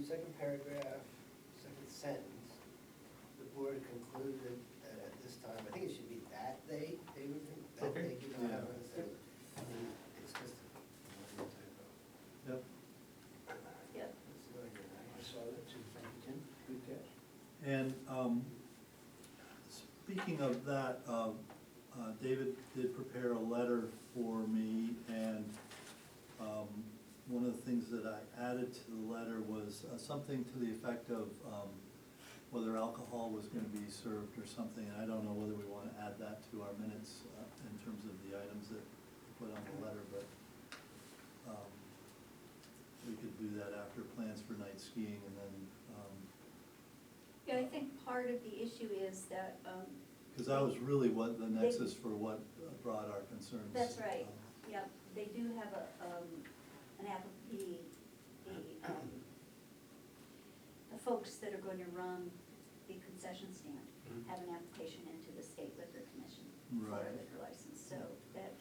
second paragraph, second sentence, the board concluded that at this time, I think it should be that they would think, that Okay. they do not have Yeah. instead of, I mean, it's just a minor typo. Yep. Yep. It's not good, I right? saw that too, thank you, Tim, good catch. And speaking of that, David did prepare a letter for me, and one of the things that I added to the letter was something to the effect of whether alcohol was gonna be served or something. And I don't know whether we wanna add that to our minutes in terms of the items that we put on the letter, but we could do that after plans for night skiing, and then Yeah, I think part of the issue is that, because that was really what the nexus for what brought our concerns. that's right, yeah, they do have the folks that are going to run the concession stand have an application into the State Liquor Commission for a Right. liquor license, so that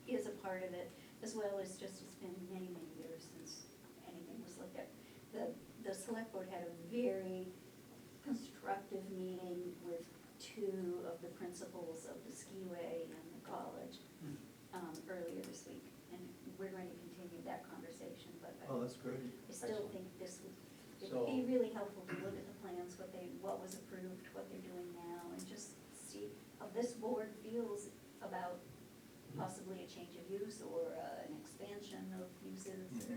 is a part of it, as well as just, it's been many, many years since anything was looked at. The select board had a very constructive meeting with two of the principals of the skiway and the college earlier this week, and we're going to continue that conversation, but Oh, that's great. I still Excellent. think this would, it So- would be really helpful to look at the plans, what was approved, what they're doing now, and just see how this board feels about possibly a change of use or an expansion of uses or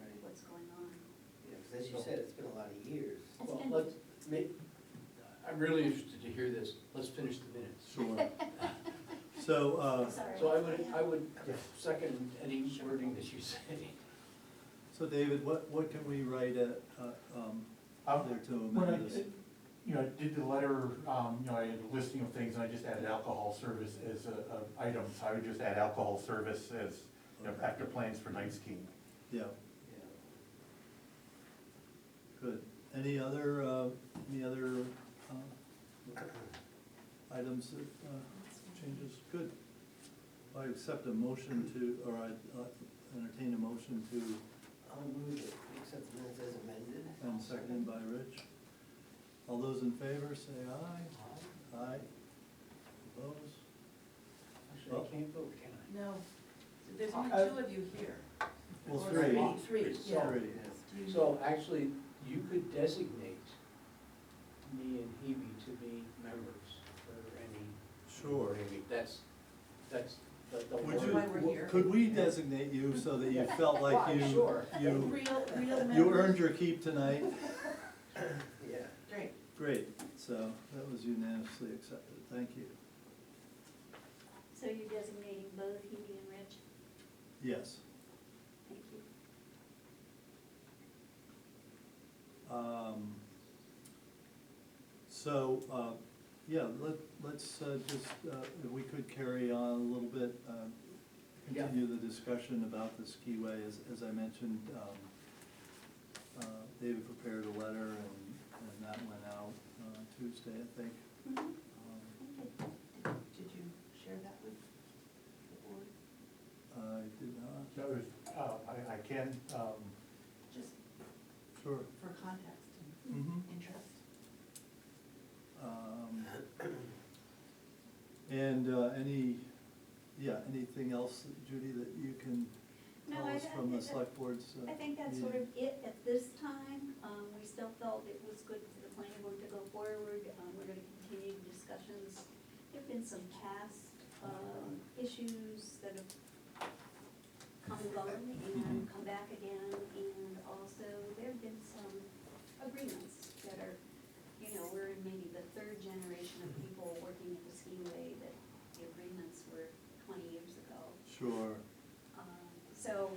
Right. what's going on. Yeah, because as you said, it's been a lot of years. It's Well, been- I'm really interested to hear this, let's finish the minutes. Sure. So, Sorry. So I would second any wording that you say. so David, what can we write at, there to When I amend this? did, I did the letter, I had a listing of things, and I just added alcohol service as a item, so I would just add alcohol service as, after plans for night skiing. Yeah, Yeah. good. Any other items that, changes? Good. I accept a motion to, or I entertain a motion to, I'll move it, accept the minutes as amended. and seconded by Rich. All those in favor, say aye. Aye. Opposed? Actually, I can't vote, can I? No, there's only two of you here. Well, Or three. Three, So- yeah. Three. Do you- So actually, you could designate me and Hebe to be members for any. Sure. Maybe, that's the Would That's you, why we're here. could we designate you so that you felt like Why, you, sure. Real you members. earned your keep tonight? Yeah. Great. Great, so that was unanimously accepted, thank you. So you're designating both Hebe and Rich? Yes. Thank you. So, yeah, let's just, if we could carry on a little bit, continue the discussion about the skiway. As I mentioned, David prepared a letter and that went out Tuesday, I think. Mhm. Did you share that with the board? I did not, That was, I can, Just sure. for context and Mhm. interest. And anything else, Judy, that you can No, tell us from the select board's I think that's sort meeting? of it at this time. We still felt it was good for the planning board to go forward. We're gonna continue discussions. There've been some past, issues that have come and gone and come back again. And also, there've been some agreements that are, we're in maybe the third generation of people working at the skiway that the agreements were 20 years ago. Sure, So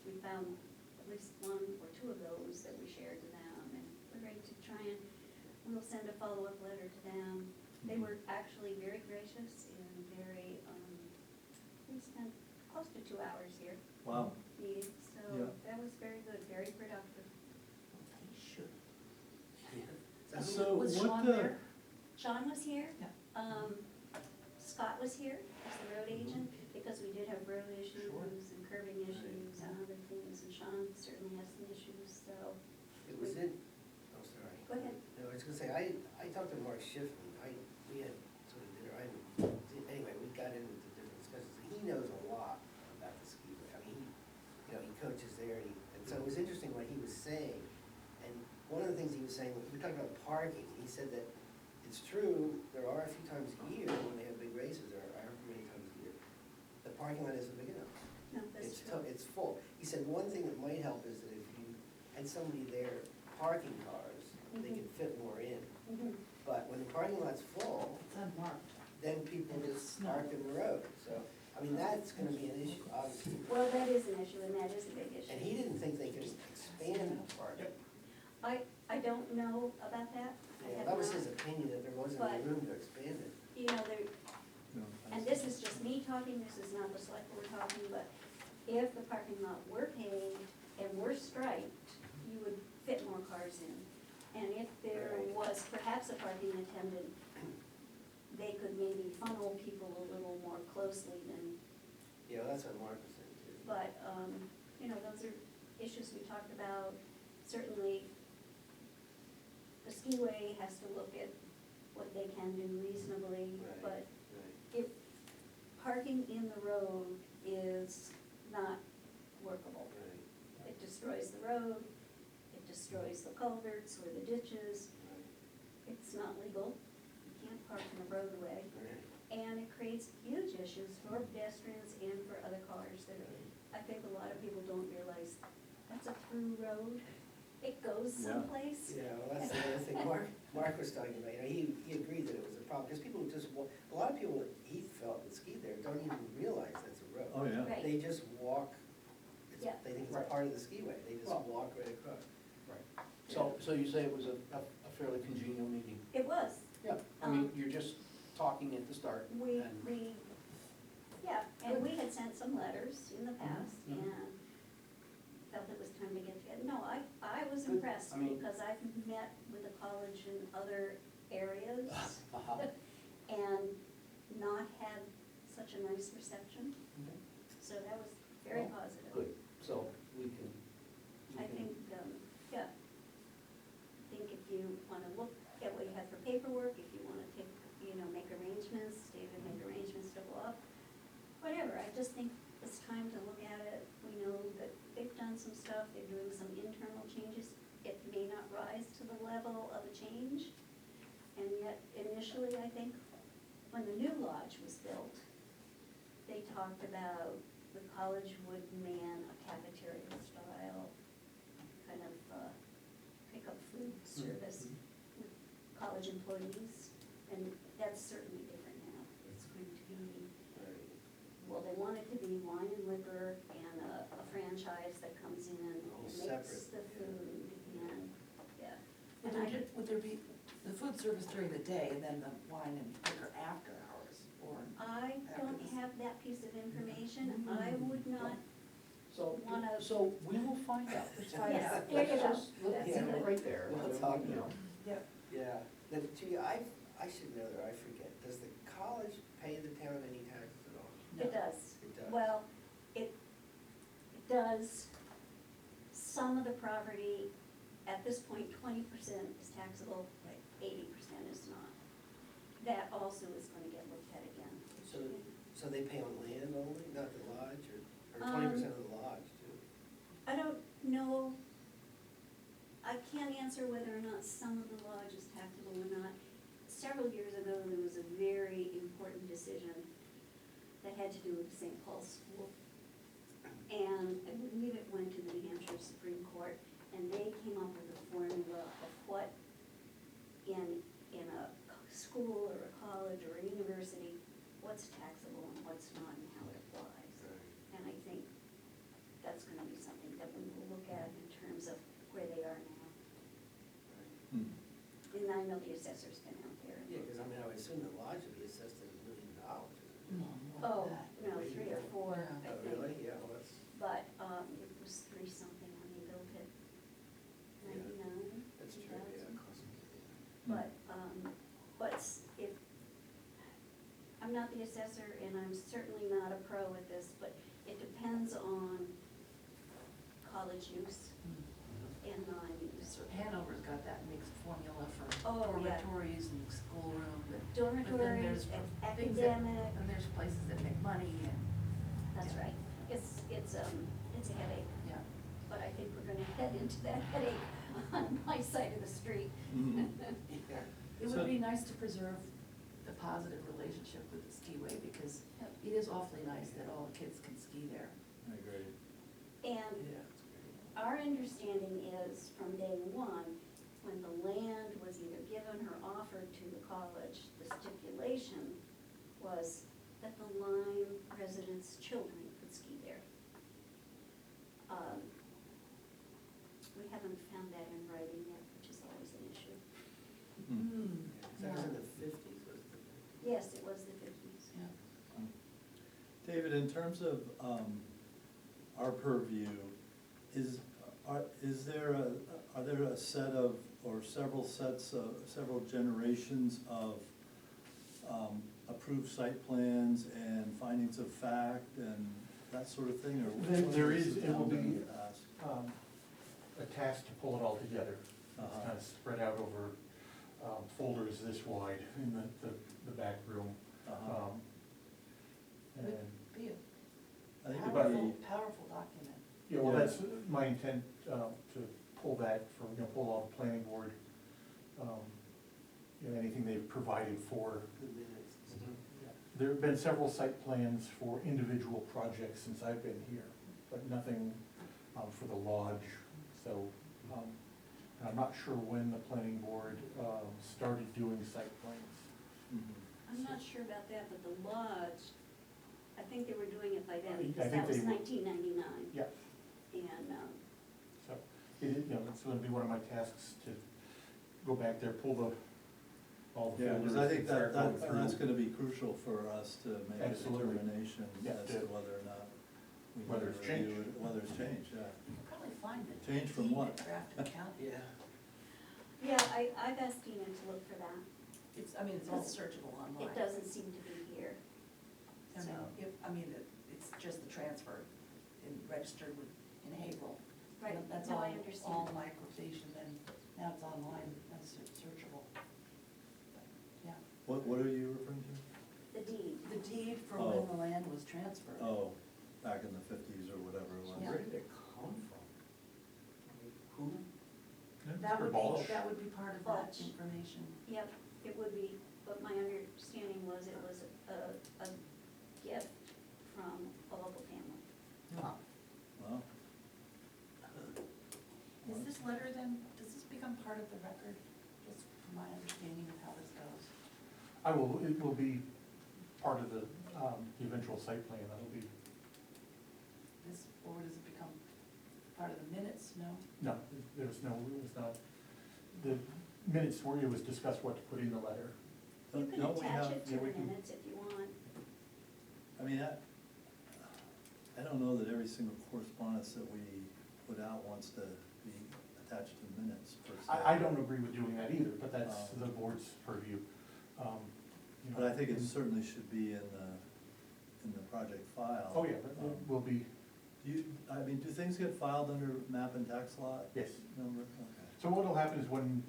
we found at least one or two of those that we shared to them, and we're going to try and, we'll send a follow-up letter to them. They were actually very gracious and very, we spent close to 2 hours here wow, meeting, Yeah. so that was very good, very productive. They should. So Was what Sean the- there? Sean was here. Yeah. Scott was here as the road agent, because we did have road issues Sure. and curbing issues and other things, and Sean certainly has some issues, so saying. And one of the things he was saying, we talked about parking, he said that it's true, there are a few times a year when they have big races, or however many times a year, the parking lot isn't big enough. No, that's It's true. it's full. He said one thing that might help is that if you had somebody there parking cars, they could fit more in. Mhm. But when the parking lot's full, It's unmarked. then people just park in the road. So, I mean, that's gonna be an issue, obviously. Well, that is an issue, and that is a big issue. And he didn't think they could expand parking. I don't know about that. I Yeah, have that was not. his opinion, that there wasn't any But- room to expand it. You know, there, You know, and this is just me talking, this is not the select board talking, but if the parking lot were paved and were striped, you would fit more cars in. And if there Right. was perhaps a parking attendant, they could maybe funnel people a little more closely than, Yeah, that's what Mark was saying too. but, you know, those are issues we talked about. Certainly, the skiway has to look at what they can do reasonably, Right. but Right. if parking in the road is not workable, Right. it destroys the road, it destroys the culverts or the ditches, it's not legal, you can't park in a roadway, Right. and it creates huge issues for pedestrians and for other cars. That I think a lot of people don't realize that's a through road, it goes Yeah. someplace. Yeah, well, that's the other thing Mark was talking about, you know, he agreed that it was a problem, because people just walk, a lot of people that he felt that ski there don't even realize that's a road. Oh, yeah. Right. They just walk, Yeah. they think it's Right. part of the skiway, they just Well- walk right across. Right. So you say it was a fairly congenial meeting? It was, Yeah. I mean, you're just talking at the start. we, and- yeah, and we had sent some letters in the past Mhm. and felt it was time to get together. No, I was Good. impressed I mean- because I've met with the college in other areas Uh-huh. and not had such a nice reception, Okay. so that was very Well, positive. Good, so we can. I think, yeah, I think if you wanna look at what you have for paperwork, if you wanna take, you know, make arrangements, David make arrangements to go up, whatever, I just think it's time to look at it. We know that they've done some stuff, they're doing some internal changes, it may not rise to the level of a change. And yet initially, I think, when the new lodge was built, they talked about the college would man a cafeteria style kind of pick up food service with college employees, and that's certainly different now. It's going to be, well, they want it to be wine and liquor and a franchise that comes in and All makes separate, the yeah. food and, yeah. Would And would there be the food service during the day and then the wine and liquor after hours, or? I don't After this. have that piece of information. I would not, So, Wanna- so we will find out. Let's find Yes, out. there you go. Just look, That's you know, good. right there. We'll talk you know. about Yep. Yeah, then, gee, I should know that, I forget, does the college pay the town any taxes at all? it does. It does. Well, it does, some of the property, at this point, 20% is taxable, Right. 80% is not. That also is gonna get looked at again. So they pay on land only, not the lodge, or Um, 20% of the lodge too? I don't know, I can't answer whether or not some of the lodge is taxable or not. Several years ago, there was a very important decision that had to do with the St. Paul's School. And I believe it went to the New Hampshire Supreme Court, and they came up with a formula of what in a school or a college or a university, what's taxable and what's not and how it applies. And I think that's gonna be something that we will look at in terms of where they are now. Hmm. And I know the assessor's been out there. Yeah, because I mean, I would assume the lodge would be assessed at $1 million, isn't it? Oh, no, 3 or 4, I Oh, think. really? Yeah, well, that's, But, it was 3 something when they built it, Yeah. 99. that's true, 2000. yeah, it costs money. But if, I'm not the assessor and I'm certainly not a pro at this, but it depends on college use and non-use. Hanover's got that mixed formula for Oh, yeah. dormitories and schoolroom, but then Dormitories, there's things academic, and there's places that make money and, that's yeah. right. It's a headache, yeah. but I think we're gonna head into that headache on my side of the street. Mhm. Yeah. It So- would be nice to preserve the positive relationship with the skiway, because Yep. it is awfully nice that all the kids can ski there. I agree. And Yeah, it's great. our understanding is from day one, when the land was either given or offered to the college, the stipulation was that the Lyme residents' children could ski there. We haven't found that in writing yet, which is always an issue. Mhm. That was in the fifties, wasn't it? Yes, it was the fifties. Yeah. David, in terms of our purview, are there a set of, or several sets of, several generations of approved site plans and findings of fact and that sort of thing, or? There what has is, the it will town done in be the past? a task to pull it all together. It's Uh-huh. kind of spread out over folders this wide in the back room. Uh-huh. It And, would be I a think it'd powerful, be, powerful document. yeah, well, Yeah. that's my intent, to pull that from, pull all the planning board, anything they've provided for. The minutes. There have been several site plans for individual projects since I've been here, but nothing for the lodge. So I'm not sure when the planning board started doing site plans. Mhm. I'm not sure about that, but the lodge, I think they were doing it by then, I because think that was they were. 1999. Yeah, And, so it's gonna be one of my tasks to go back there, pull all the Yeah, folders. because I think and start going that's through gonna be crucial for us to make a Absolutely. determination Yeah, as to- to whether or not we need whether to it's review changed. it, whether it's changed, yeah. You could probably find it. Change from what? Grafton County. Yeah. yeah, I've asked Dina to look for that. It's, I mean, it's all searchable online. It doesn't seem to be here. I mean, it's just the transfer and registered with, in Haverhill. Right, That's no, all, I understand. all my quotation, and now it's online, that's searchable. Yeah. What are you referring to? The deed. The deed for Oh. when the land was transferred. Oh, back in the fifties or whatever it So was. Yeah. where did it come from? I mean, who? That would Balch. be part of that Balch. information. Yep, it would be, but my understanding was it was a gift from a local family. Huh. Well, Is this letter then, does this become part of the record, just from my understanding of how this goes? It will be part of the eventual site plan, that'll be, This, or does it become part of the minutes, no? no, it was not, the minutes where it was discussed what to put in the letter. You can don't we attach have- it to yeah, the we can- minutes if you want. I mean, I don't know that every single correspondence that we put out wants to be attached to minutes per se. I don't agree with doing that either, but that's Um, the board's purview. But I think it certainly should be in the project file. Oh, yeah, but it will be, Do things get filed under map and tax lot yes. number? Okay. So what'll happen is when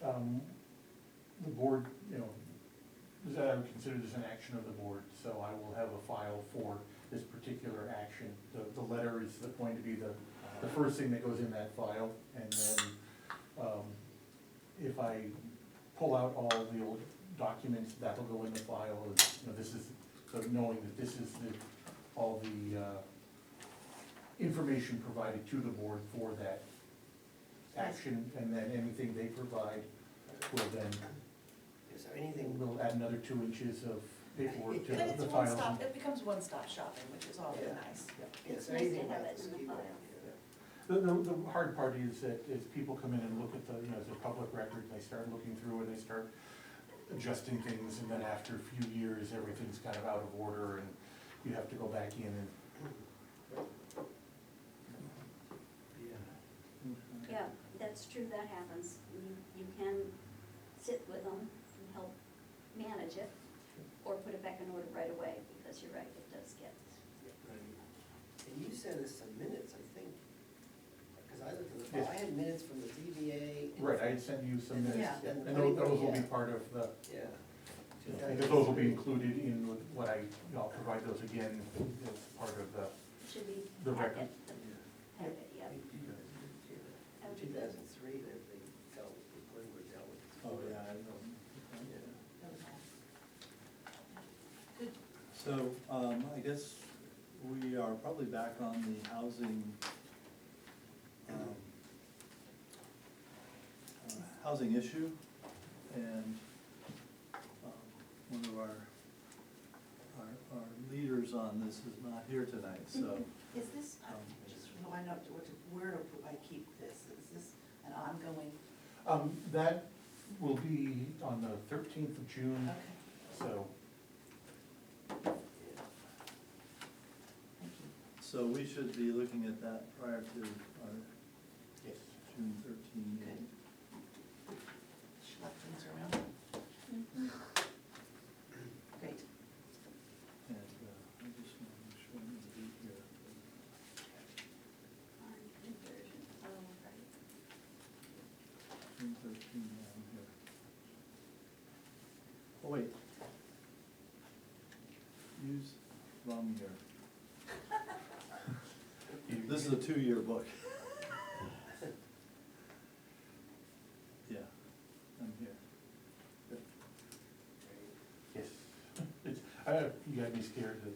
the board, I would consider this an action of the board, so I will have a file for this particular action. The letter is going to be the first thing that goes in that file, and then if I pull out all the old documents, that'll go in the file, this is, so knowing that this is all the information provided to the board for that action, and then anything they provide will then, Is there anything, we'll add another 2 inches of paperwork to And it's the one file. stop, it becomes one-stop shopping, which is awfully Yeah. nice. is It's there nice to anything have about it the in the ski file. lift? The hard part is that as people come in and look at as a public record, they start looking through and they start adjusting things, and then after a few years, everything's kind of out of order, and you have to go back in and. Yeah, that's true, that happens. You can sit with them and help manage it, or put it back in order right away, because you're right, it does get. And you sent us some minutes, I think, because I looked at the Yes. file, I had minutes from the ZBA. and Right, I from- had sent you some and the- minutes, Yeah. and the and planning those will board, be yeah. part of the, Yeah. because those will be included in what I'll provide those again as part of the, It should be The packet, record. packet, yeah. So, I guess we are probably back on the housing, housing issue, and, one of our leaders on this is not here tonight, so. Is this, just so I know where to I keep this, is this an ongoing? That will be on the 13th of June, Okay, so. thank you. So we should be looking at that prior to our Yes. June 13 Good. meeting. Schlep things around. Mhm. Great. And I just want to make sure I'm going to be here. On conversion, oh, right. June 13, yeah, I'm here. Oh, wait. Use wrong year. This is a 2-year book. Yeah, I'm here. Good. Yes. You had me scared that,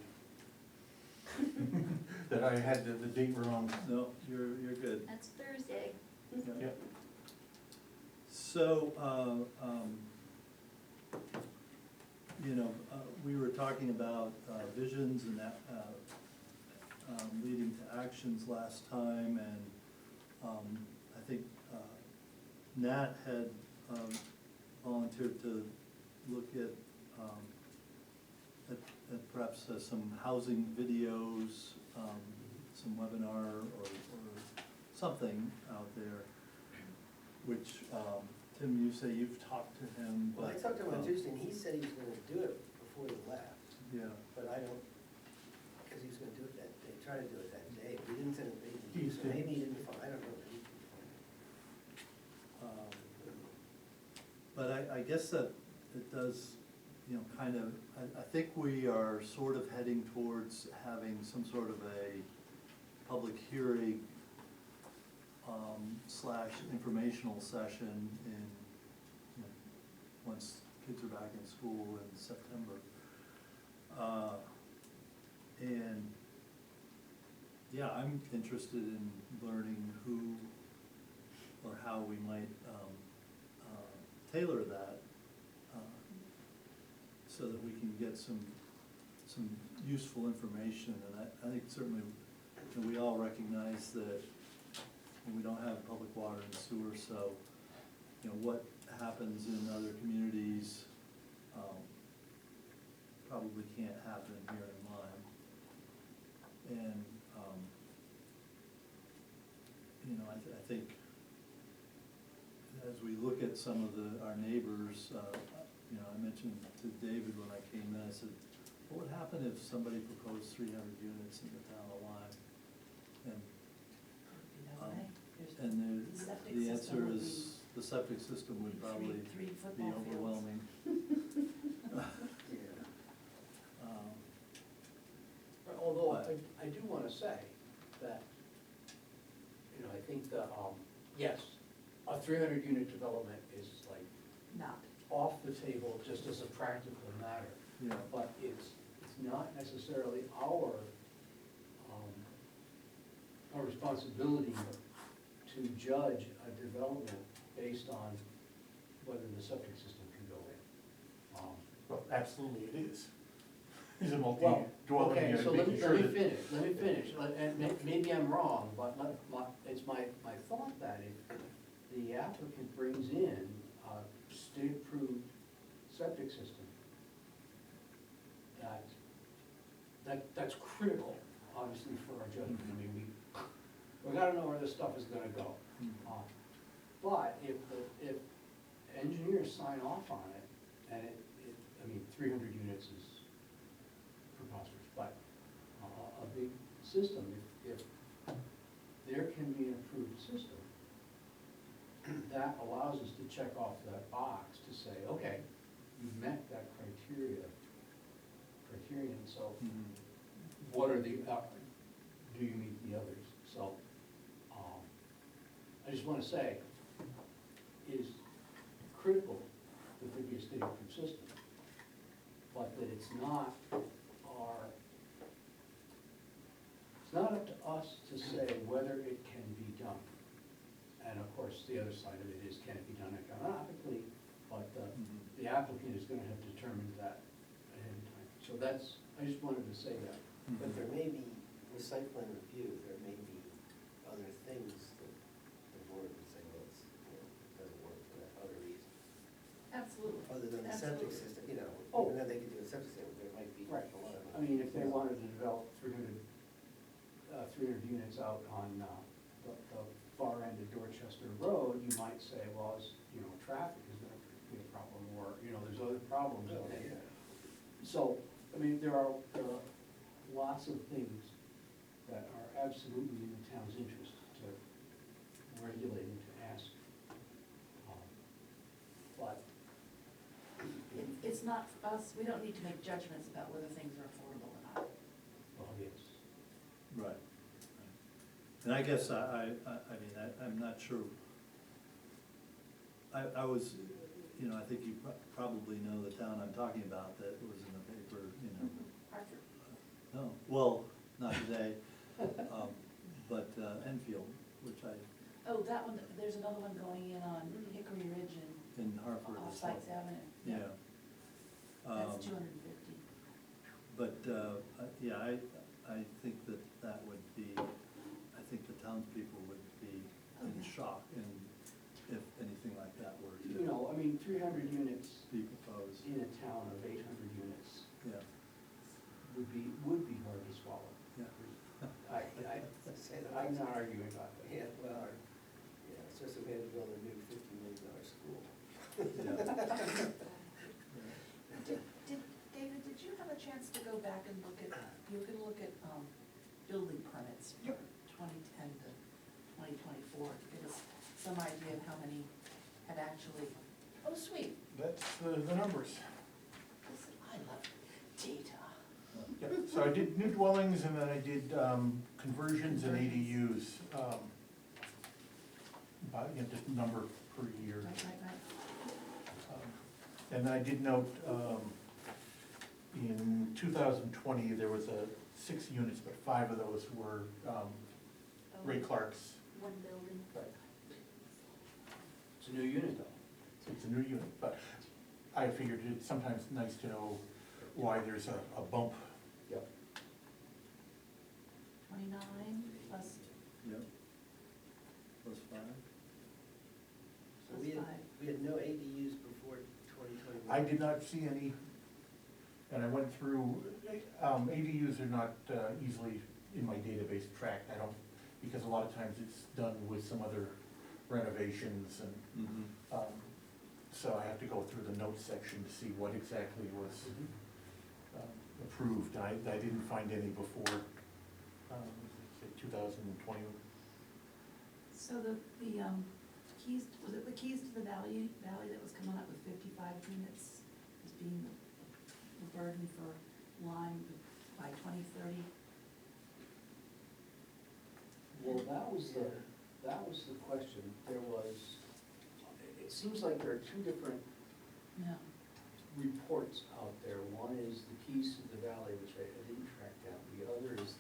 that I had the date wrong. No, you're good. That's Thursday. Yeah. Yep. So, you know, we were talking about visions and that, leading to actions last time, and I think Nat had volunteered to look at perhaps some housing videos, some webinar or something out there, which, Tim, you say you've talked to him, but. Well, I talked to him on Tuesday, and he said he was gonna do it before he left, Yeah, but I don't, because he was gonna do it that day, try to do it that day. He didn't send it, He so didn't. maybe he didn't, I don't know. but I guess that it does, you know, kind of, I think we are sort of heading towards having some sort of a public hearing slash informational session in, you know, once kids are back in school in September. And, yeah, I'm interested in learning who or how we might tailor that so that we can get some useful information. And I think certainly, you know, we all recognize that we don't have public water and sewer, so, you know, what happens in other communities probably can't happen here in Lyme. And, you know, I think as we look at some of our neighbors, you know, I mentioned to David when I came in, I said, what would happen if somebody proposed 300 units in the town of Lyme? And You know, there's and the septic the system answer would is, the septic system would probably three be football fields. overwhelming. Yeah. Although But- I do want to say that, you know, I think that, yes, a 300 unit development is like Not. off the table just as a practical matter. Yeah. But it's not necessarily our responsibility to judge a development based on whether the septic system can go in. Well, absolutely it is. It's a Well, multi-dwelling okay, unit, so let making me sure that. finish, and maybe I'm wrong, but it's my thought that if the applicant brings in a state-approved septic system, that's critical, obviously, for our judgment. I mean, we gotta know where this stuff is gonna go. But if engineers sign off on it, and I mean, 300 units is preposterous, but a big system, if there can be an approved system, that allows us to check off that box to say, okay, you've met that criterion, so Mhm. what are the, do you meet the others? So, I just wanna say, it is critical that there be a state approved system, but that it's not our It's not up to us to say whether it can be done. And of course, the other side of it is, can it be done economically? But the applicant is gonna have determined that ahead of time. So that's, I just wanted to say that. But there may be, with site plan review, there may be other things that the board would say, well, it's, it doesn't work for that other reason. Absolutely. Other than the septic Absolutely. system, Oh. even though they could do a septic system, there might be a Right. lot of. I mean, if they wanted to develop 300 units out on the far end of Dorchester Road, you might say, well, traffic is gonna be a problem, or, there's other problems Oh, out there. yeah. So, I mean, there are lots of things that are absolutely in the town's interest to regulate and to ask. But, It's not us, we don't need to make judgments about whether things are affordable or not. well, yes. Right. And I guess I'm not sure. I was, I think you probably know the town I'm talking about that was in the paper, Hartford. No, well, not today, but Enfield, which Oh, that one, there's another one going in on Hickory Ridge and in Hartford. off as well. Sykes Avenue. Yeah. That's 250. But, yeah, I think that would be, I think the townspeople would be in Okay. shock if anything like that were to 300 units be proposed. in a town of 800 units Yeah, would be hard to swallow. yeah. I'm not arguing about that. Yeah, well, especially if we had to build a new $50 million school. David, did you have a chance to go back and look at, you can look at building permits for 2010 to 2024, to give us some idea of how many had actually, oh, sweet, That's the numbers. listen, I love data. Yeah, so I did new dwellings and then I did conversions and ADUs. Just number per year. Right. And I did note, in 2020, there was 6 units, but 5 of those were Ray Clark's. One building. It's a new unit though. It's a new unit, but I figured it's sometimes nice to know why there's a bump. Yep. 29 plus, Yep. Plus 5. So plus 5. we had no ADUs before 2021. I did not see any, and I went through, ADUs are not easily in my database tracked, I don't, because a lot of times it's done with some other renovations and, so I have to go through the notes section to see what exactly was approved. I didn't find any before, say 2020. So the keys, was it the keys to the valley that was coming up with 55 units as being the burden for Lyme by 2030? Well, that was the question. There was, it seems like there are two different Yeah. reports out there. One is the Keys to the Valley, which I didn't track down. The other is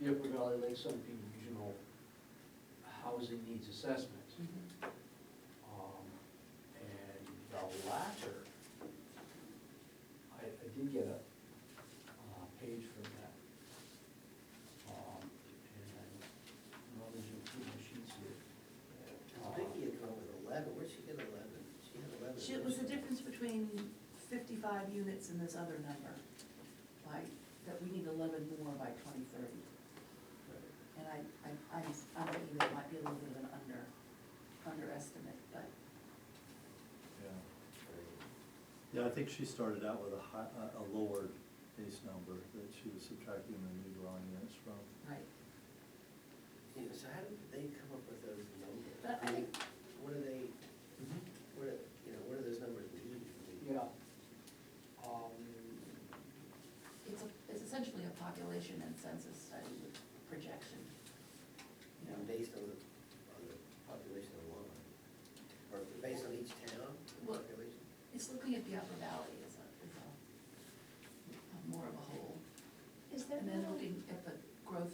the Upper Valley Lakeside Regional Housing Needs Assessment. Mhm. And the latter, I did get a page from that. And there's a few more sheets here. Vicky had come up with 11, where'd she get 11? She had 11. It was the difference between 55 units and this other number, like, that we need 11 more by 2030. And I'm thinking that might be a little bit of an underestimate, but Yeah, I think she started out with a lower base number that she was subtracting the new dwelling units from. right. So how did they come up with those numbers? But I think- What do they, what do those numbers mean? Yeah. It's essentially a population and census study with projection. You know, Based on the population of Lyme? Or based on each town, the Well, population? it's looking at the Upper Valley as a more of a whole. Is there And then no, looking at the growth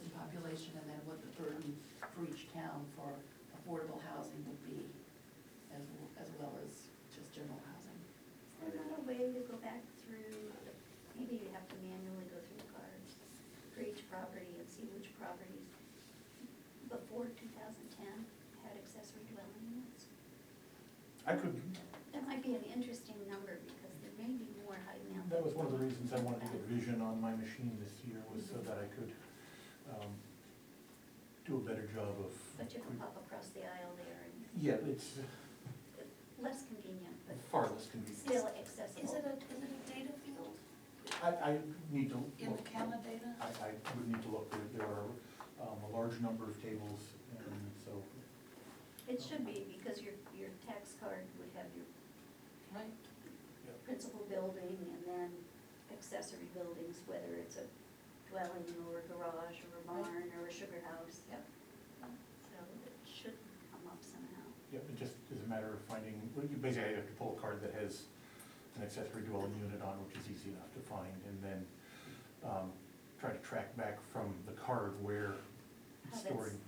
I could, That might be an interesting number, because there may be more hiding out. that was one of the reasons I wanted to get vision on my machine this year, was so that I could do a better job of. But you can pop across the aisle there, and Yeah, it's less convenient, but far less convenient. still accessible. Is it a data field I need to in look. the CAMA data? I would need to look, there are a large number of tables, and so, It should be, because your tax card would have your Right. principal building and then accessory buildings, whether it's a dwelling or a garage or a barn or a sugar house. Yep. So it should come up somehow. yeah, it just is a matter of finding, well, you basically have to pull a card that has an accessory dwelling unit on, which is easy enough to find, and then try to track back from the card where it's How that's- storing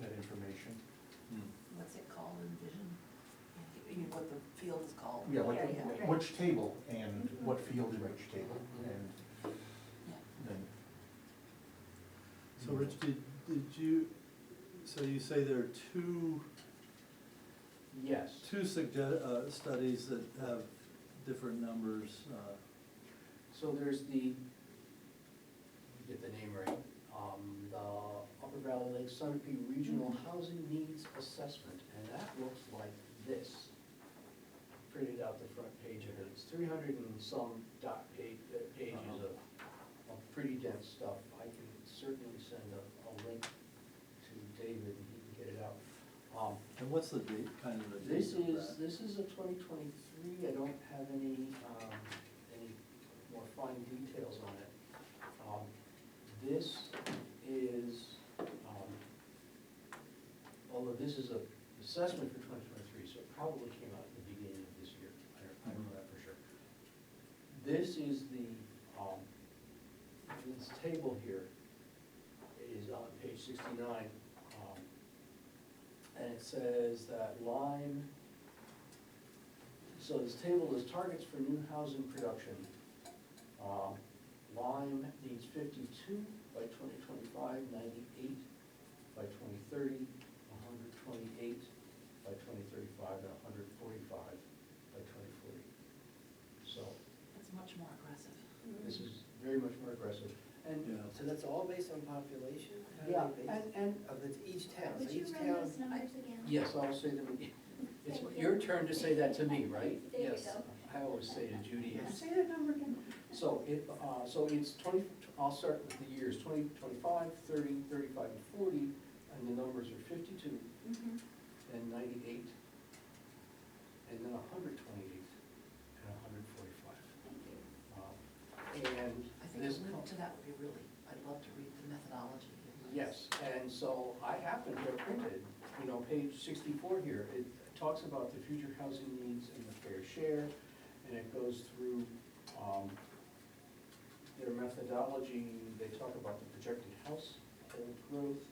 that information. What's it called in vision? You mean what the field is called? Yeah, like, Yeah. which table and Mhm. what field in which table, and Yeah. then. So Rich, did you, so you say there are two Yes. studies that have different numbers, So there's the, get the name right, the Upper Valley Lake Sunapee Regional Housing Needs Assessment, and that looks like this. Printed out the front page of it, it's 300 and some pages of pretty dense stuff. I can certainly send a link to David and he can get it out. and what's the date, kind of the date This of is, that? this is a 2023, I don't have any more fine details on it. This is, although this is a assessment for 2023, so it probably came out at the beginning of this year, I don't know that for sure. This is this table here is on page 69, and it says that Lyme, so this table is targets for new housing production. Lyme needs 52 by 2025, 98 by 2030, 128 by 2035, and 145 by 2040. So It's much more aggressive. this is very much more aggressive. And Yeah. So that's all based on population? How do yeah, they base it? and Of each town, so Would you each run town. those numbers again? yes, I'll say them again. It's Thank you. your turn to say that to me, right? There you Yes. go. I always say to Judy, Yeah. say that number again. So so it's 20, I'll start with the years, 20, 25, 30, 35, and 40, and the numbers are 52 Mhm. and 98, and then 128 and 145. Thank you. And I think this, a link to that would be really, I'd love to read the methodology. yes, and so I happen to have printed, page 64 here, it talks about the future housing needs and the fair share, and it goes through their methodology. They talk about the projected household growth,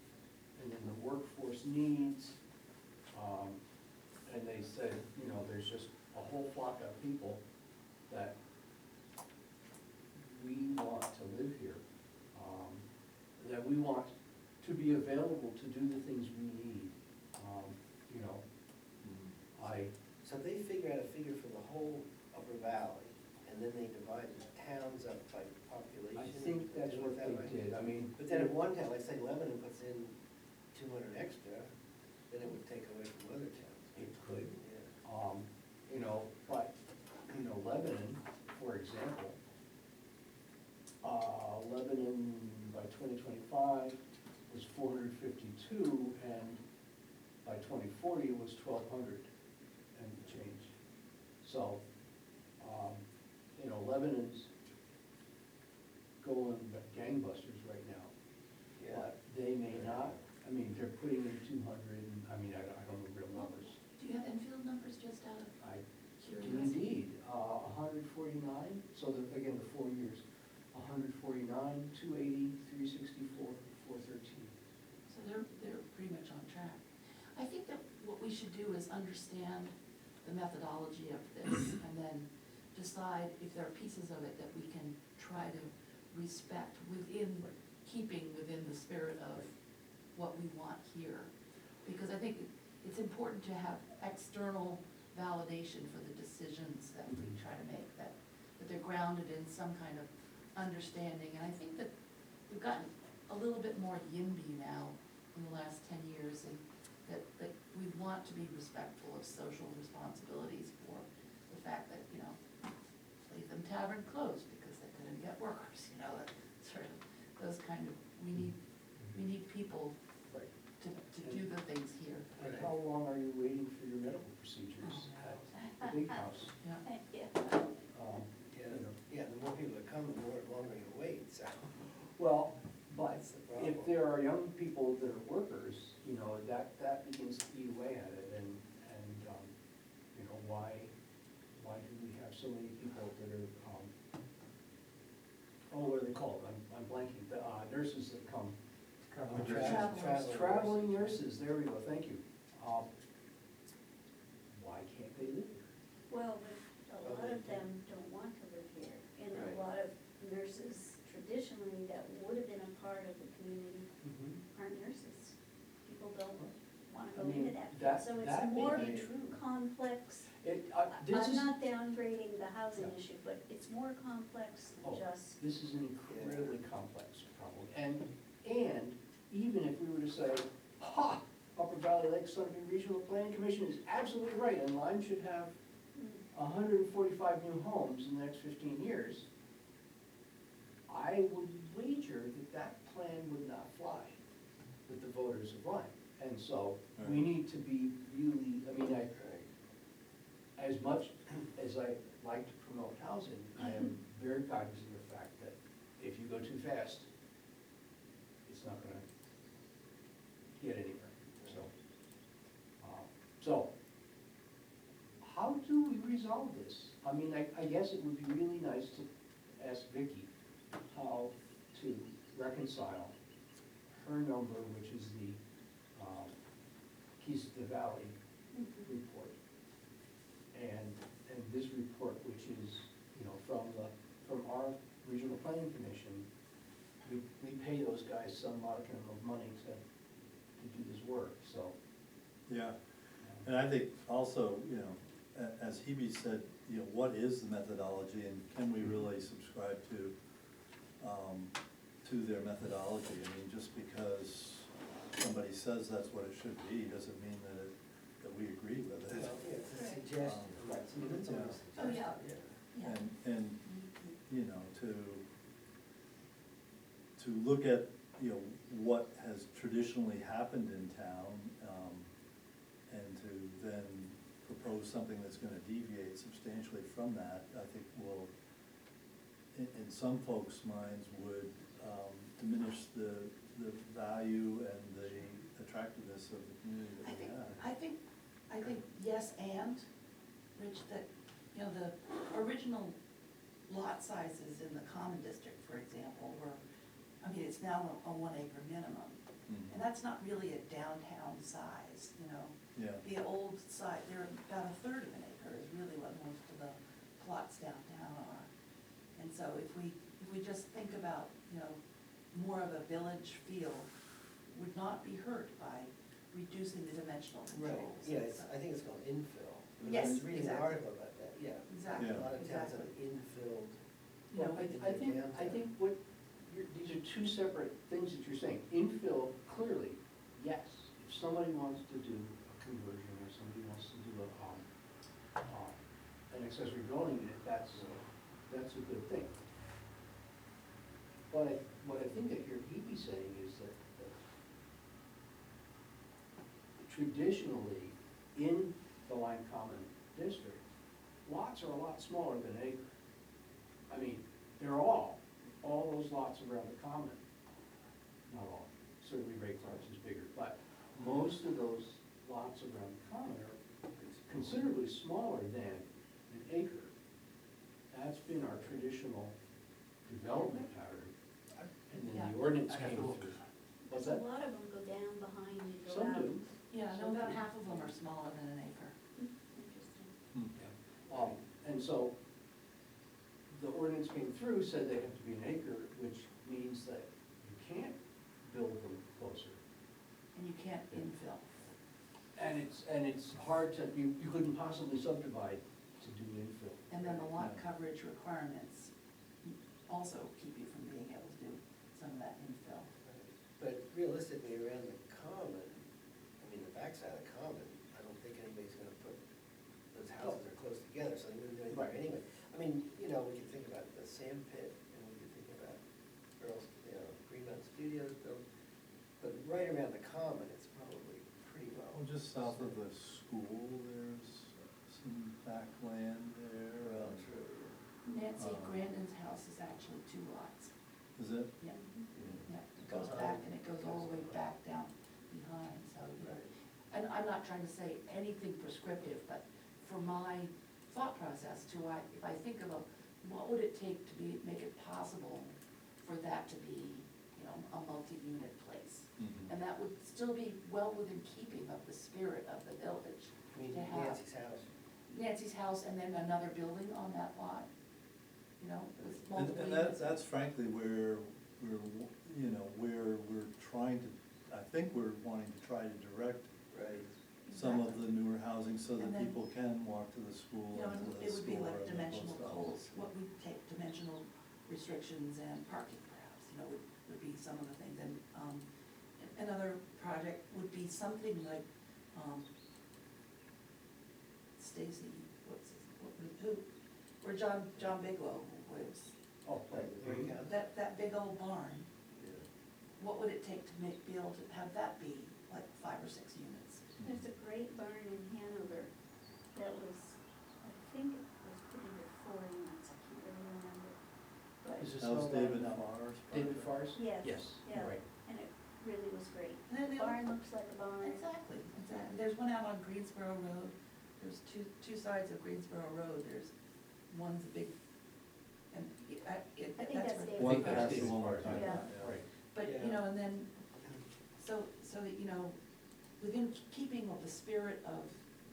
and then the workforce needs. And they said, there's just a whole flock of people that we want to live here, that we want to be available to do the things we need. So they figure out a figure for the whole Upper Valley, and then they divide the towns up by population? I think that's Do it what that they way? did, But then if one town, like say Lebanon puts in 200 extra, then it would take away from other towns. It could. Yeah. But, Lebanon, for example, Lebanon by 2025 was 452, and by 2040 was 1,200 and change. So, Lebanon's going gangbusters right now. Yeah. But they may not, they're putting in 200, and, I don't know real numbers. Do you have Enfield numbers just out of I curiosity? Indeed, 149, so again, the 4 years, 149, 280, 364, 413. So they're pretty much on track. I think that what we should do is understand the methodology of this and then decide if there are pieces of it that we can try to respect keeping within the spirit of what we want here. Because I think it's important to have external validation for the decisions that we try to make, that they're grounded in some kind of understanding. And I think that we've gotten a little bit more YIMBY now in the last 10 years, and that we want to be respectful of social responsibilities for the fact that, you know, leave them tavern closed because they couldn't get workers, you know, that sort of, those kind of, we need people Right. to do the things here. And how long are you waiting for your medical procedures at the big house? Yeah. Yeah. Yeah, yeah, the more people that come, the more longer you wait, so. Well, but That's the problem. if there are young people that are workers, you know, that begins to eat away at it, and, you know, why do we have so many people that are, what are they called? I'm blanking, the nurses that come. Traveling nurses, there we go, thank you. Why can't they live here? Well, but a lot of them don't want to live here, and Right. a lot of nurses traditionally that would have been a part of the community aren't nurses. People don't wanna I go mean, into that field, that- so it's that may more be true. complex. This I'm is, not downgrading the housing Yeah. issue, but it's more complex Oh, than just, this is an incredibly complex problem, and even if we were to say, ha, Upper Valley Lake Sunapee Regional Planning Commission is absolutely right, and Lyme should have 145 new homes in the next 15 years, I would wager that that plan would not fly with the voters of Lyme. And so, we Right. need to be really, I mean, as much as I like to promote housing, I am very cognizant of the fact that if you go too fast, it's not gonna get anywhere, so how do we resolve this? I mean, I guess it would be really nice to ask Vicki how to reconcile her number, which is the Keys to the Valley report, and this report, which is, you know, from our regional planning commission. We pay those guys some modicum of money to do this work, so. Yeah, and I think also, you know, as Hebe said, you know, what is the methodology, and can we really subscribe to their methodology? I mean, just because somebody says that's what it should be, doesn't mean that we agree with it. Well, yeah, it's a suggestion, right, I mean, it's only a Yeah. Oh, yeah. suggestion, Yeah. And, you know, to look at, you know, what has traditionally happened in town, and to then propose something that's gonna deviate substantially from that, I think will, in some folks' minds, would diminish the value and the attractiveness of the community that we have. I think yes, and, Rich, that, you know, the original lot sizes in the common district, for example, were, I mean, it's now a 1 acre minimum. Mhm. And that's not really a downtown size, you know? Yeah. The old site, they're about a third of an acre is really what most of the plots downtown are. And so if we just think about, you know, more of a village feel, would not be hurt by reducing the dimensional Right, controls. yeah, I think it's called infill. I Yes, was reading an exactly. article about that, yeah. Exactly, A lot of towns have exactly. infilled. You know, Well, I think what, these are two separate things that you're saying. Infill, clearly, yes, if somebody wants to do a conversion, or somebody wants to do an accessory dwelling unit, that's a good thing. But what I think I hear Hebe saying is that traditionally, in the Lyme Common District, lots are a lot smaller than an acre. I mean, they're all those lots around the common, not all, certainly Ray Clark's is bigger, but most of those lots around the common are considerably smaller than an acre. That's been our traditional development pattern, and then Yeah. the ordinance I have came to look. through. What's a that? lot of them go down behind and go Some out. do. Yeah, no, about half of them are smaller than an acre. Interesting. And so, the ordinance came through, said they have to be an acre, which means that you can't build them closer. And you can't infill. And it's hard to, you couldn't possibly subdivide to do infill. And then the lot Yeah. coverage requirements also keep you from being able to do some of that infill. But realistically, around the common, I mean, the backside of the common, I don't think anybody's gonna put, those houses are close together, so they wouldn't do anything Right. there anyway. I mean, you know, we can think about the sand pit, and we can think about Earl's, you know, Green Mountain Studios built, but right around the common, it's probably pretty well. Well, just south of the school, there's some backland there. Well, true, Nancy Uh, Grandin's house is actually 2 lots. Is it? Yeah, yeah. yeah, it goes back and it goes all the way back down behind, so, you know. Right. And I'm not trying to say anything prescriptive, but for my thought process to, if I think about what would it take to make it possible for that to be, you know, a multi-unit place? Mhm. And that would still be well within keeping of the spirit of the village. I mean, to have Nancy's house. Nancy's house and then another building on that lot, you know, with multiple And units. that's frankly where you know, where we're trying to, I think we're wanting to try to direct Right. some of Exactly. the newer housing so that And then- people can walk to the school You know, and to and the it would be store like and the dimensional post goals, office. what we take, dimensional restrictions and parking perhaps, you know, would be some of the things. And, another project would be something like, Stacy, where John Bigelow lives. Oh, right, there you go. That big old barn, Yeah. what would it take to be able to have that be like 5 or 6 units? There's a great barn in Hanover that was, I think it was pretty good 4 units, I can't really remember. But, Is this That was all David that, Farr's David project. Farr's? yes, Yes, yeah, right. and it really was great. And then The the barn looks like a barn. Exactly. There's one out on Greensboro Road, there's two sides of Greensboro Road, there's, one's a big, and I think that's where- David One Farr's. past the one we're talking Yeah. about, Right. But, Yeah. you know, and then, so that, you know, within keeping of the spirit of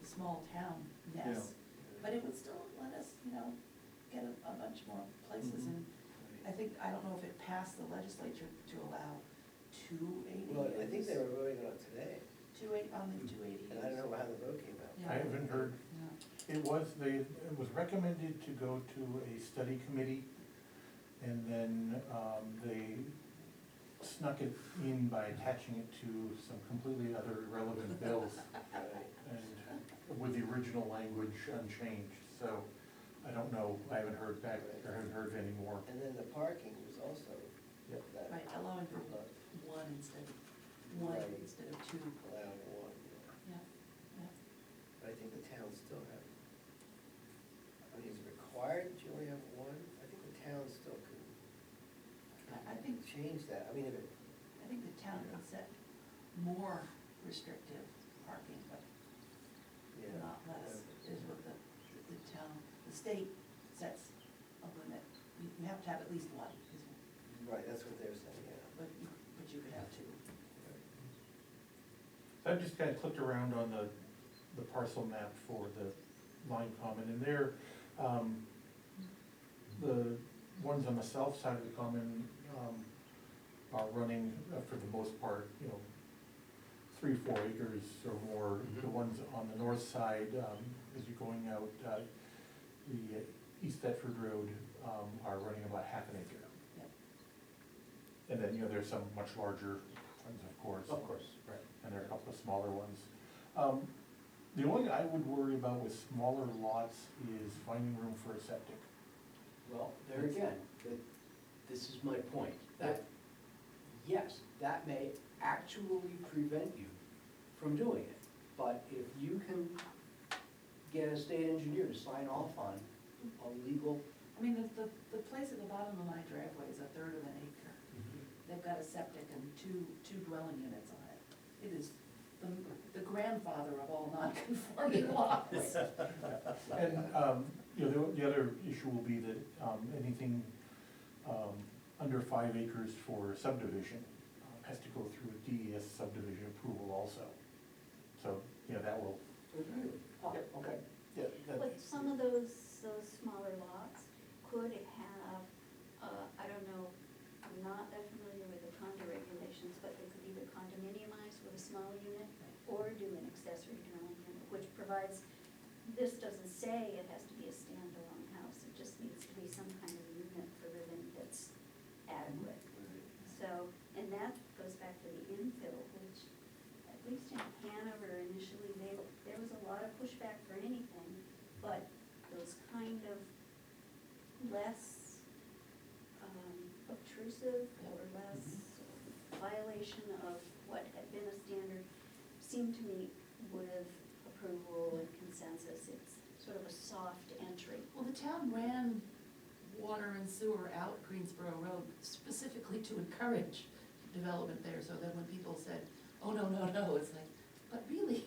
the small town-ness, but it would still let us, you know, get a bunch more places. Mhm. And I think, I don't know if it passed the legislature to allow 2 ADUs. Well, I think they were voting on it today, 2 only 2 ADUs. and I don't know how the vote came out. Yeah. I haven't heard. Yeah. It was recommended to go to a study committee, and then they snuck it in by attaching it to some completely other irrelevant bills, Right. and with the original language unchanged, so I don't know, I haven't heard back, or haven't heard any more. And then the parking was also Yep. that. Right, allowing for one instead of 2. Allowing one, yeah. Yeah, yeah. But I think the town still have, I mean, is it required that you only have one? I think the town still could I think, change that. I mean, if it, I think the town can set more restrictive parking, but yeah. not less, is what the town, the state sets a limit. You have to have at least one, Right, that's what they're saying, yeah. but you could have 2. So I just kind of clicked around on the parcel map for the Lyme Common, and there, the ones on the south side of the common, are running, for the most part, you know, 3, 4 acres or more. The Mhm. ones on the north side, as you're going out, the East Thetford Road, are running about half an acre. Yep. And then, you know, there's some much larger ones, of course. Of course, right. And there are a couple of smaller ones. The only thing I would worry about with smaller lots is finding room for a septic. Well, there again, this is my point, that, yes, that may actually prevent you from doing it. But if you can get a state engineer to sign off on a legal. I mean, the place at the bottom of my driveway is 1/3 of an acre. They've got a septic and two dwelling units on it. It is the grandfather of all non-conforming lots. And, you know, the other issue will be that anything under 5 acres for subdivision has to go through a DES subdivision approval also. So, you know, that will. Oh, okay, yeah. But some of those smaller lots could have, I don't know, I'm not that familiar with the condo regulations, but they could either condominiumize with a small unit or do an accessory this doesn't say it has to be a standalone house, it just needs to be some kind of unit for living that's adequate. So, and that goes back to the infill, which, at least in Hanover initially, there was a lot of pushback for anything, but those kind of less obtrusive or less violation of what had been a standard seemed to meet with approval and consensus. It's sort of a soft entry. Well, the town ran water and sewer out Greensboro Road specifically to encourage development there, so that when people said, oh, no, no, no, it's like, but really,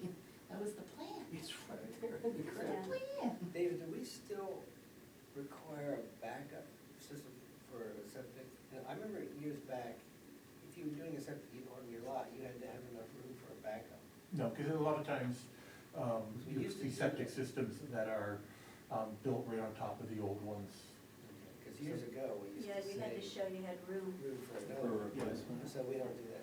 that was the plan. It's right there in the It's crib. the plan. David, do we still require a backup system for a septic? Now, I remember years back, if you were doing a septic on your lot, you had to have enough room for a backup. No, because a lot of times, We you used to see do septic that. systems that are built right on top of the old ones. Because years ago, we used Yeah, to you had to say show you had room. room for For another. replacement. So we don't do that.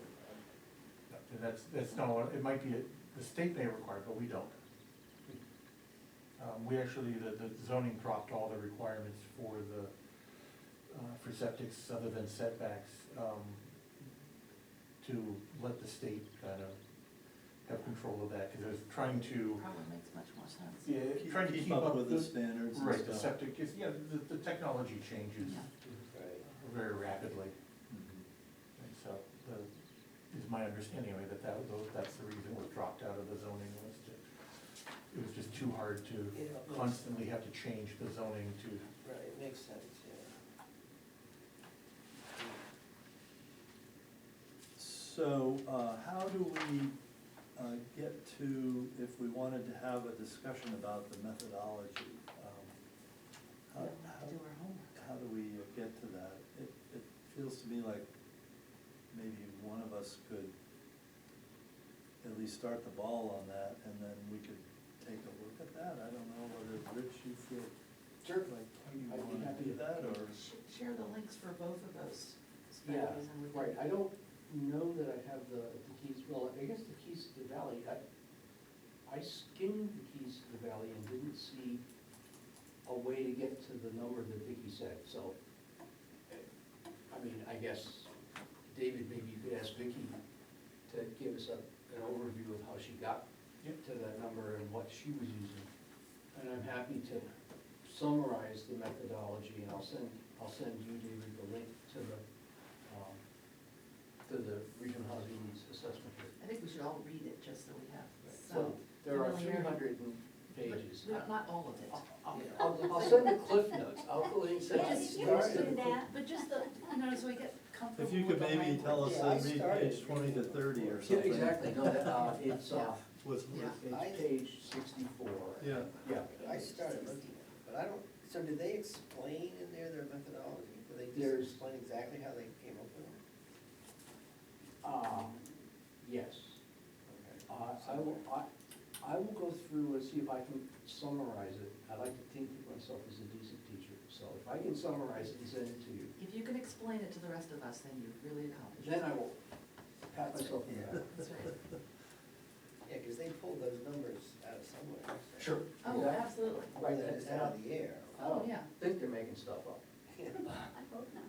And that's no, it might be, the state may require, but we don't. We actually, the zoning dropped all the requirements for for septics other than setbacks, to let the state kind of have control of that, because it was trying to, Probably makes much more sense. trying to keep up with the the. standards and Right, the stuff. septic is, yeah, the technology changes Yeah. Right. very rapidly. Mhm. And so, is my understanding anyway, that's the reason it was dropped out of the zoning list. It was just too hard to Yeah. constantly have to change the zoning to, Right, makes sense, yeah. So, how do we get to, if we wanted to have a discussion about the methodology? We don't have to do our homework. How do we get to that? It feels to me like maybe one of us could at least start the ball on that, and then we could take a look at that. I don't know whether, Rich, you feel Sure. like you I'd be want to happy do to- that, or? Share the links for both of those Yeah, studies and we can. right, I don't know that I have the keys, well, I guess the keys to the valley, I skimmed the keys to the valley and didn't see a way to get to the number that Vicky said, so, I mean, I guess, David, maybe you could ask Vicky to give us an overview of how she got to that number and what she was using. And I'm happy to summarize the methodology, and I'll send you, David, the link to the regional housing needs assessment here. I think we should all read it, just so we have So some. there are familiarity. 300 pages. But not all of it. I'll send the cliff notes, I'll go in and say. Yes, you can do that. But just the, so we get comfortable If you with could the maybe language. tell us, Yeah, I read started page 20 to 30 or Yeah, something. exactly, no, it's, With, Yeah. it's page 64. yeah. Yeah. I started looking at it, but I don't, so did they explain in there their methodology? Did they There's- just explain exactly how they came up with it? Yes. Okay. I will go through and see if I can summarize it. I like to think of myself as a decent teacher, so if I can summarize it and send it to you, If you can explain it to the rest of us, then you've really accomplished. then I will pat myself on the back. That's right. Yeah, because they pulled those numbers out of somewhere. so- Sure. Oh, Exactly. absolutely. Or they're just out of the air. I Oh, don't yeah. think they're making stuff up. Yeah. I hope not.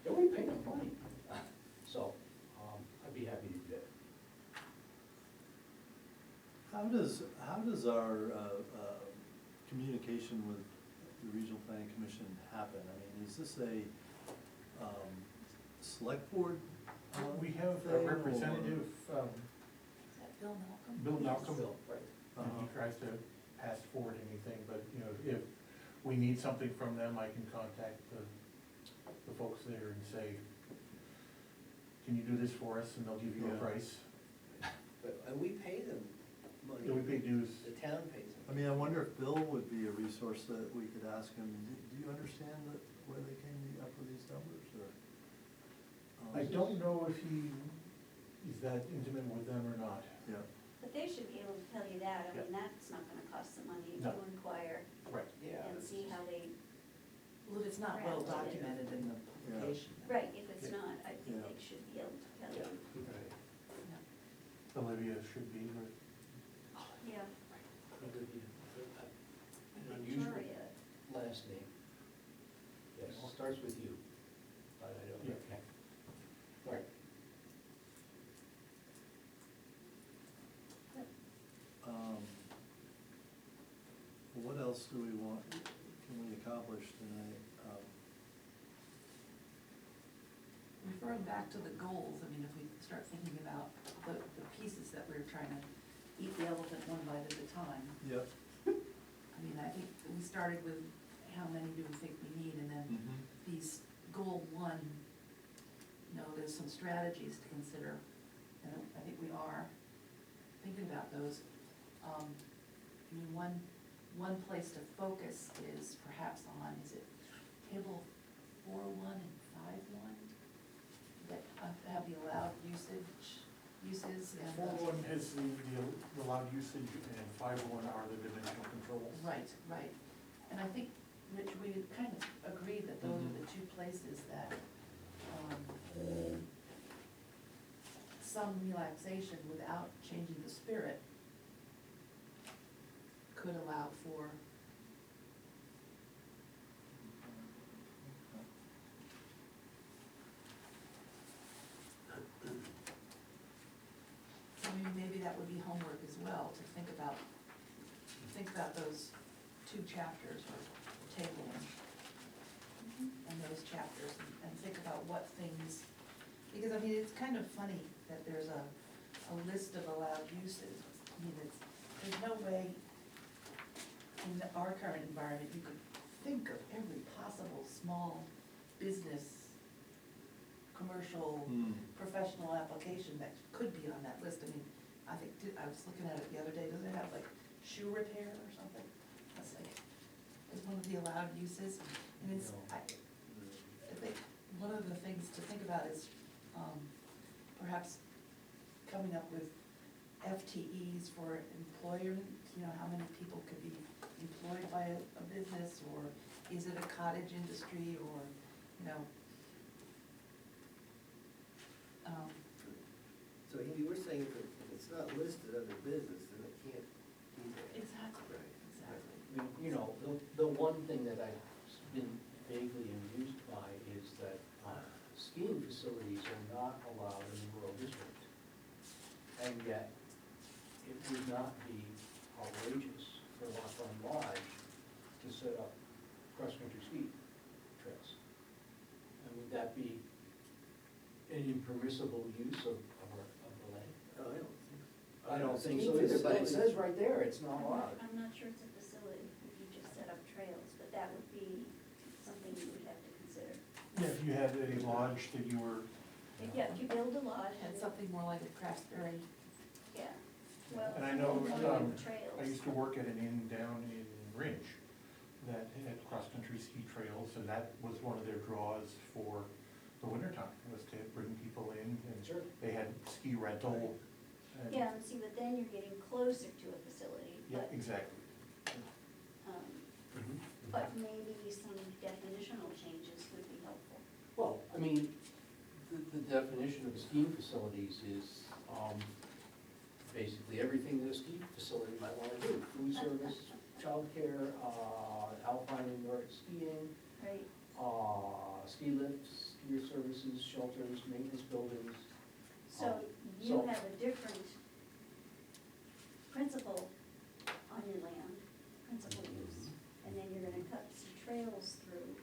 They're only paying us money. So, I'd be happy to do that. How does our communication with the Regional Planning Commission happen? I mean, is this a select board? we have thing, a or- representative, Is that Bill Malcolm? Bill Yes, Malcolm, Bill, right. and Uh-huh. he tries to pass forward anything, but, if we need something from them, I can contact the folks there and say, can you do this for us, and they'll give you a Yeah. price. But, and we pay them money. Yeah, we pay dues. The town pays them. I mean, I wonder if Bill would be a resource that we could ask him, do you understand where they came up with these numbers, or? I don't know if he is that intimate with them or not. Yeah, But they should be able to tell you that. I mean, Yeah. that's not gonna cost them money if No. you inquire Right. Yeah. and see how they, Well, if it's not well documented in the publication. then- right, if it's Yeah. not, I think Yeah. they should be able to tell Yeah. you. Right. Olivia should be, but Yeah. Olivia. last name. Yes, it starts with you, but I don't, Yeah. okay. Right. What else do we want, can we accomplish tonight? Referring back to the goals, I mean, if we start thinking about the pieces that we're trying to eat the elephant one bite at a time. Yep. I mean, I think we started with how many do we think we need, and then these goal one, you know, there's some strategies to consider, and I think we are thinking about those. I mean, one place to focus is perhaps on, is it table 4.1 and 5.1? That have the allowed uses and. 4.1 has the allowed usage, and 5.1 are the dimensional controls. Right, right. And I think, Rich, we kind of agreed that those are the two places that, some relaxation without changing the spirit could allow for. I mean, maybe that would be homework as well, to think about those two chapters or table and those chapters and think about what things, because I mean, it's kind of funny that there's a list of allowed uses. I mean, there's no way in our current environment you could think of every possible small business, commercial, professional application that could be on that list. I mean, I think, I was looking at it the other day, does it have like shoe repair or something? That's like, is one of the allowed uses, and it's, I think, one of the things to think about is, perhaps coming up with FTEs for employment, you know, how many people could be employed by a business, or is it a cottage industry, or, you know, So you were saying if it's not listed under business, then it can't be there. exactly, Right. exactly. I mean, you know, the one thing that I've been vaguely amused by is that skiing facilities are not allowed in the rural district. And yet, it would not be outrageous for Lockland Lodge to set up cross-country ski trails. And would that be an impermissible use of the land? Oh, I don't think so. I don't think Ski so either, but it facilities- says right there, it's not allowed. I'm not sure it's a facility, if you just set up trails, but that would be something you would have to consider. Yeah, if you had a lodge that you were. Yeah, if you build a lodge. And something more like a Craftsbury. Yeah, well. And I know, Trails. I used to work at an inn down in Rinch that had cross-country ski trails, and that was one of their draws for the wintertime, was to bring people in, and Sure. they had ski rental. and- Yeah, and see, but then you're getting closer to a facility, Yeah, but, exactly. but maybe some definitional changes would be helpful. Well, I mean, the definition of skiing facilities is, basically everything that a ski facility might wanna do. Food service, childcare, alpine and Nordic skiing, Right, ski lifts, skier services, shelters, maintenance buildings. so you So- have a different principle on your land, principal use, and then you're gonna cut some trails through.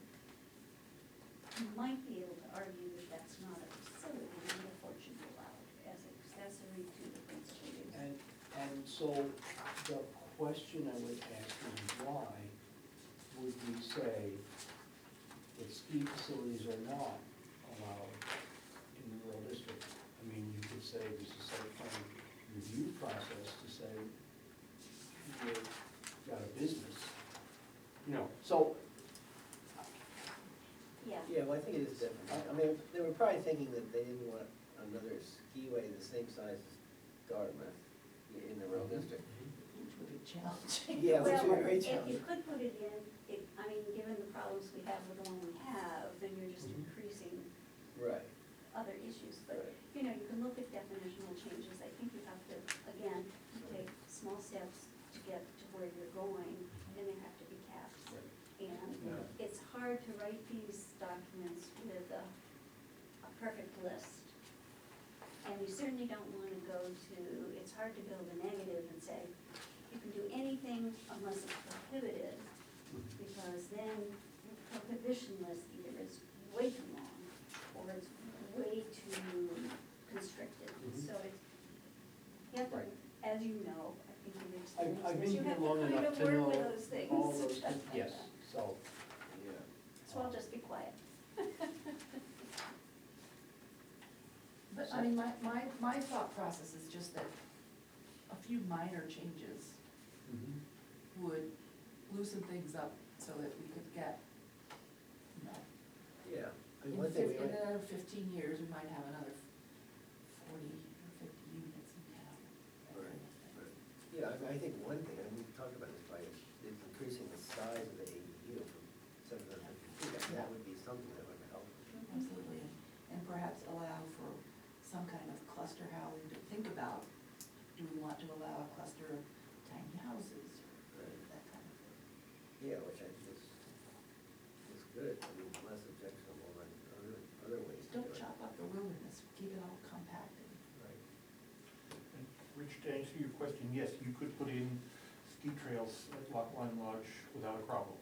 You might be able to argue that that's not a facility, and therefore it should be allowed as accessory to the principal use. And so the question I would ask is why would we say that ski facilities are not allowed in the rural district? I mean, you could say there's a site plan review process to say you've got a business, you know, so. Yeah. Yeah, well, I think it is different. I mean, they were probably thinking that they didn't want another skiway the same size as Dartmouth in the rural district. Which would be challenging. Yeah, which Well, would be very if you challenging. could put it in, I mean, given the problems we have with the one we have, then you're just Mhm. increasing Right. other issues. But, Right. you know, you can look at definitional changes. I think you have to, again, you take small steps to get to where you're going, and there have to be caps. Right. And hard to write these documents with a perfect list. And you certainly don't wanna go to, it's hard to go the negative and say, you can do anything unless it's prohibited, because then your prohibition list either is way too long, or it's way too constricted, Mhm. so it's, you have to, Right. as you know, I think you've experienced I've this, been you here have to long kind enough of to work know with those things. all those, yes, so, Yeah. So I'll just be quiet. But, I mean, my thought process is just that a few minor changes would loosen things up so that we could get, you know, Yeah. I mean, in one thing we might- another 15 years, we might have another 40 or 50 units in town. Right, right. Yeah, I think one thing, and we've talked about this, by increasing the size of the ADU from 750 feet, I think that would be something that would help. Absolutely, and perhaps allow for some kind of cluster housing to think about. Do we want to allow a cluster of tiny houses or that kind of thing? Yeah, which I think is good, I mean, less objectionable than other ways to do Don't it. chop up the wilderness, keep it all compacted. Right. And Rich, to answer your question, yes, you could put in ski trails at Lyme Lodge without a problem.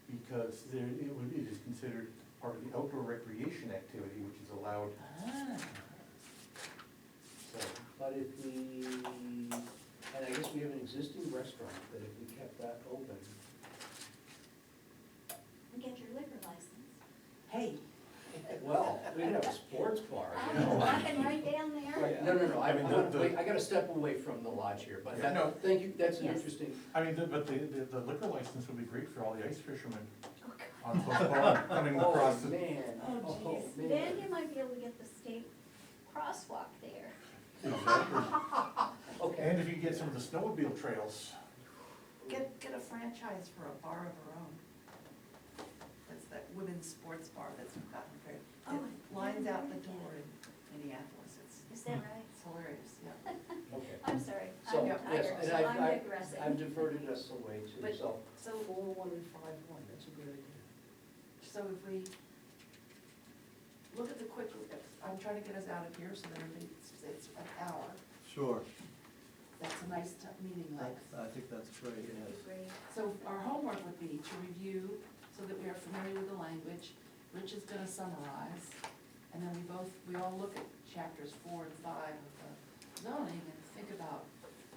Because it is considered part of the outdoor recreation activity, which is allowed, Ah, so. but if we, and I guess we have an existing restaurant, that if we kept that open, And get your liquor license. hey, well, we'd have a sports bar, you I'm know. walking right down there. Right, no, I mean, I gotta step away from the lodge here, but Yeah, no. thank you, that's an Yes. interesting, I mean, but the liquor license would be great for all the ice fishermen Oh, God. on Hook Pond coming oh, across the. man, Oh, oh, geez. man. Then you might be able to get the state crosswalk there. Exactly. Okay. And if you get some of the snowmobile trails, get a franchise for a bar of our own. That's that women's sports bar that's gotten very, Oh, it lines out the yeah. door in Minneapolis, Is that right? it's hilarious, yeah. Okay. I'm sorry, So, I'm yes, tired, and so I'm I've digressing. I've diverted us away too, But- so, So, 4-1 and 5-1, that's a good idea. so if we look at the quick, I'm trying to get us out of here so that everybody, it's an hour. Sure, That's a nice meeting length. I think that's great, yes. Great. So our homework would be to review so that we are familiar with the language. Rich is gonna summarize, and then we all look at chapters 4 and 5 of the zoning and think about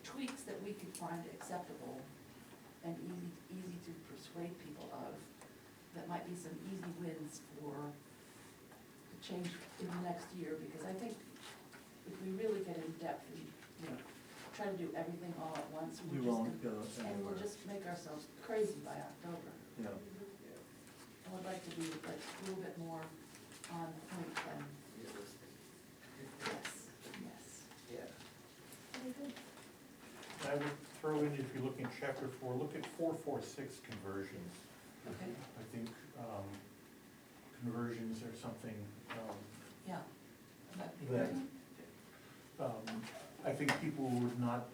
tweaks that we could find acceptable and easy to persuade people of, that might be some easy wins for the change in the next year, because I think if we really get in depth and, you know, try to do everything all at once, You we're just won't gonna, go and anywhere. we'll just make ourselves crazy by October. Yeah, I would like to be like a little bit more on point than, Realistic. yes. Yeah. Very good. I would throw in, if you're looking at chapter 4, look at 446 conversions. Okay, I think conversions are something yeah. That'd be that great. I think people would not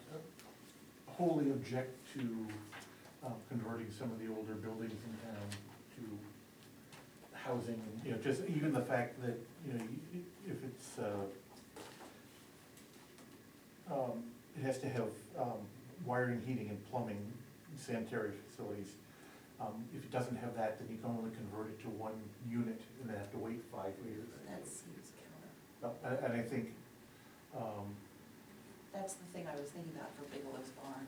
wholly object to converting some of the older buildings in town to housing, you know, just even the fact that, you know, if it's, it has to have wiring, heating, and plumbing, sanitary facilities. If it doesn't have that, then you can only convert it to one unit and then have to wait 5 years. That seems counter. And I think, That's the thing I was thinking about for Bigelow's barn.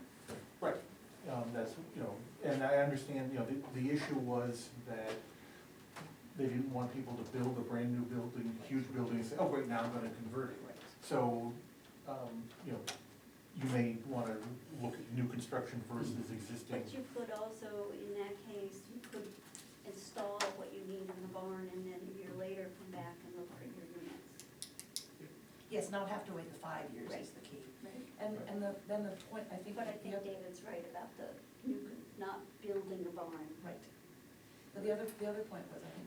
right, that's, you know, and I understand, you know, the issue was that they didn't want people to build a brand-new building, huge building, and say, oh, great, now I'm gonna convert it. So, you know, you may wanna look at new construction versus existing. But you could also, in that case, you could install what you need in the barn and then a year later come back and look for your units. Yes, not have to wait the 5 years Right. is the key. Right. And then the point, I think. But I the think oth- David's right about the, you could not building a barn. Right. But the other point was, I think,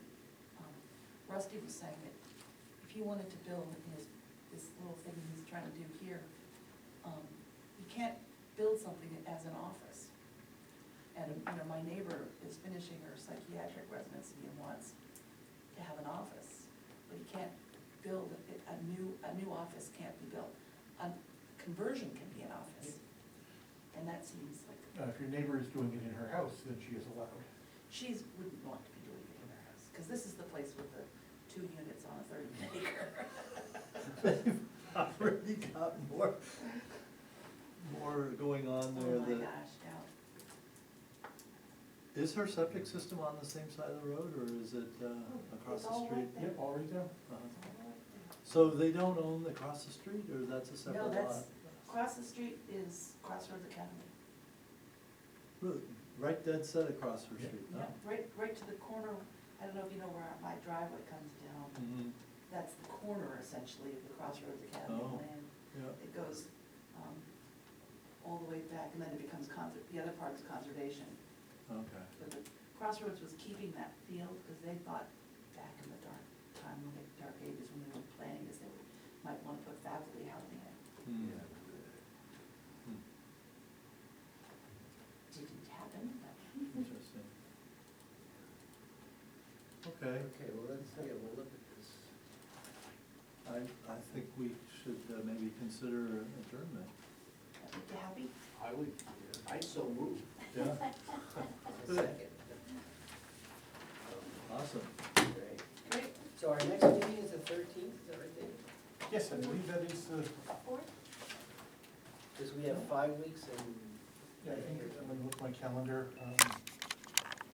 Rusty was saying that if he wanted to build in this little thing he's trying to do here, you can't build something as an office And, you know, my neighbor is finishing her psychiatric residency and wants to have an office, but he can't build, a new office can't be built. A conversion can be an office, and that seems like, If your neighbor is doing it in her house, then she is allowed. wouldn't want to be doing it in her house, because this is the place with the 2 units on a 30-acre. They've already got more going on there Oh my that, gosh, yeah. is her septic system on the same side of the road, or is it across It's the all street? right there. Yep, all right there. Uh-huh. It's all right there. So they don't own across the street, or that's a separate No, lot? that's, across the street is Crossroads Academy. Really, right dead set across her Yeah. street, Yeah, huh? right to the corner, I don't know if you know where my driveway comes down. Mhm. That's the corner essentially of the Crossroads Academy Oh. land. Yeah. It goes all the way back, and then it becomes the other part's conservation. Okay. But the Crossroads was keeping that field because they thought back in the dark ages when they were planning this, they might want to put faculty housing in. Hmm. Hmm. Didn't happen, but. Interesting. Okay, Okay, well, we'll look at this. I think we should maybe consider adjournment. Make you happy? I'd so move. Yeah, A second. awesome. Great. Great. So our next meeting is the 13th, is that right, David? Yes, I believe that is, Because we have 5 weeks and. yeah, I think, I'm gonna look at my calendar,